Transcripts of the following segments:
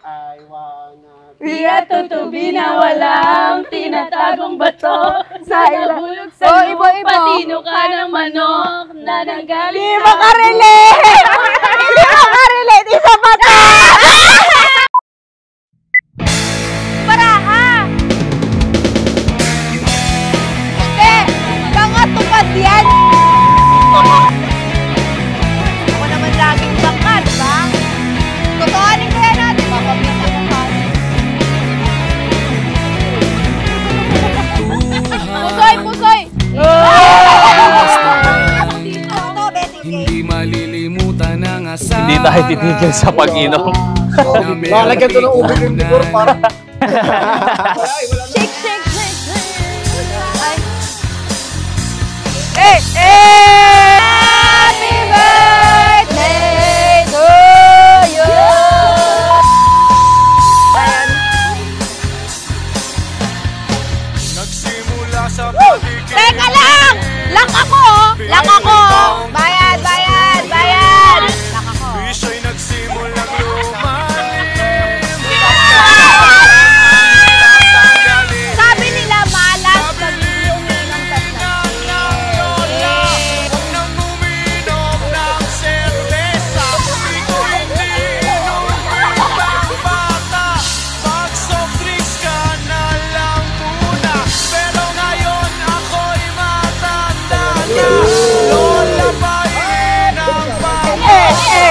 I wanna be a tutubi na walang tinatagong bato. Sa ilabulog sa loob, patino ka ng manok na nanggaling sa... Di makarelate! Hindi makarelate! Isa pa to! Paraha! Hindi! Mga tupad yan! Ako naman laging bangka, diba? Totoonin kaya natin mapapit sa mukha. Pusoy! Pusoy! Hindi malilimutan ang asahan. Hindi tayo titigil sa pag-inom. Lalagyan ito ng ubig yung siguro para. Shake, shake, shake, shake! Hey! Hey! Happy birthday to you! Ayan. Nagsimula sa pagiging... Teka lang! Lock ako! Lock ako! Bayad! Bayad! Bayad! Lock ako. Siya'y nagsimulang lumalim. Sabi nila malas pag hindi uminom ka sa Huwag nang uminom ng serbesa. Di ko hindi inom ibang bata. Pag soft drinks ka na lang muna. Pero ngayon ako'y matanda na. Lola pahin ang kasi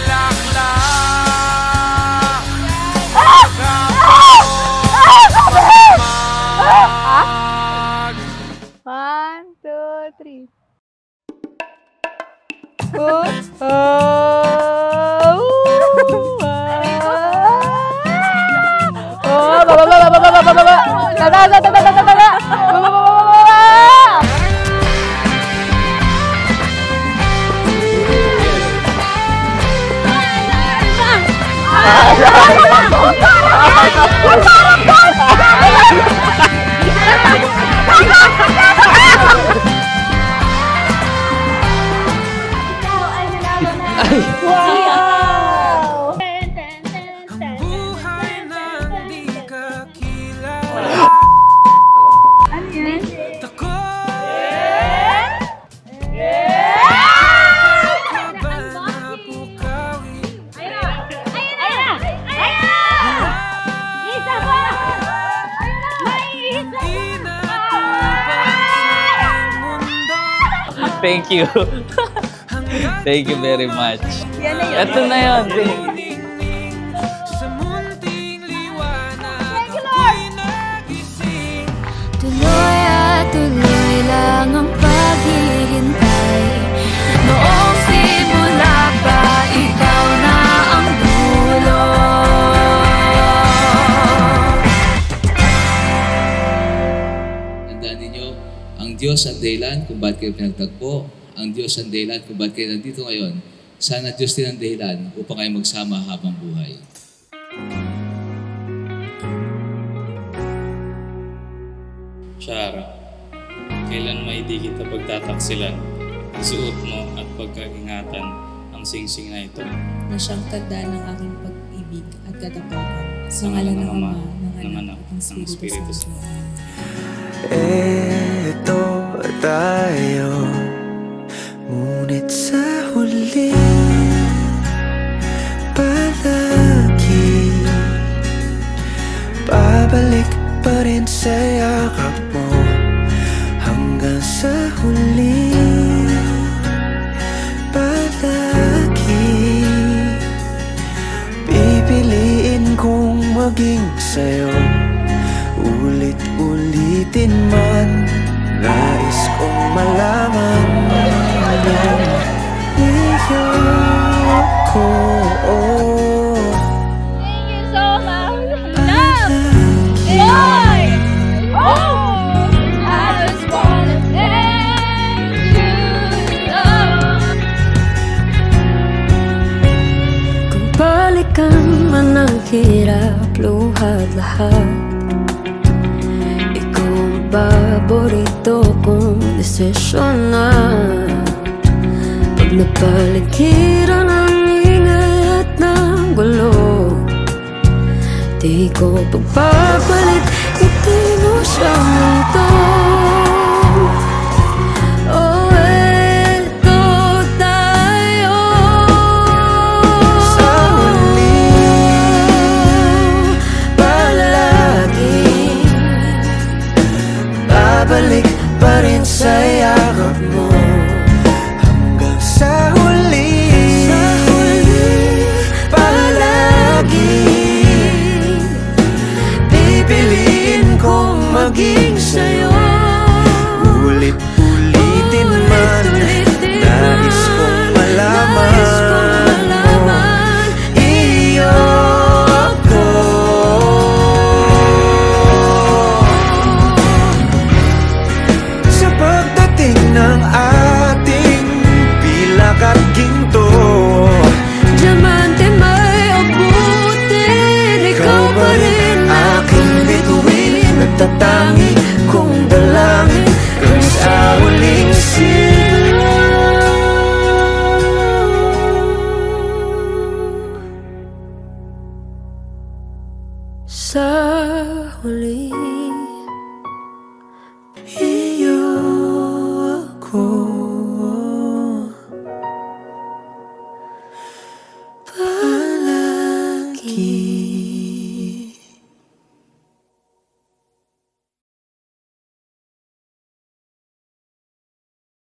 lakla. One, two, three. Buhay na di ka kilala. Tako ka ba na pukawin? Di na sa mundo. Thank you. Thank you very much. Ito na yun. Sa munting liwanag ako'y nagising. Tuloy at tuloy lang ang paghihintay. Noong simula pa, ikaw na ang dulo. Tandaan ninyo, ang Diyos ang dahilan kung bakit kayo pinagtagpo. Ang Diyos ang dahilan kung bakit kayo nandito ngayon. Sana Diyos din ang dahilan upang kayo magsama habang buhay. Shara, kailan may di kita pagtataksilan, isuot mo at pagkaingatan ang singsing na ito. Na siyang tanda ng aking pag-ibig at katapangan. Sa ngalan ng Ama, ng Anak, at ng Espiritu Santo. Eto tayo, ngunit sa huli palagi babalik pa rin sa yakap mo hanggang sa huli. Palagi pipiliin kong maging sa'yo, ulit-ulitin man. Nais kong malaman iyo ko. Thank you so much. Love! Joy! Oh! I just wanna thank you, love. Kung balikan man ang hirap luhat lahat. Ikaw ang paborito kong desisyon na pag napaligiran ang ingay at ng gulo, di ko pagpapalit, hindi mo siyang mundo. Oh, eto tayo sa huli, palagi babalik pa rin sa yakap mo. Hanggang sa huli, palagi pipiliin kong maging sa'yo. Ulit-ulitin man, nais kong malaman mo, iyo ako. Sa pagdating ng ating pilak at ginto, diamante may abutin, ikaw pa rin aking bituin, nagtatangi kong dalangin kung sa huling sila. Sa huli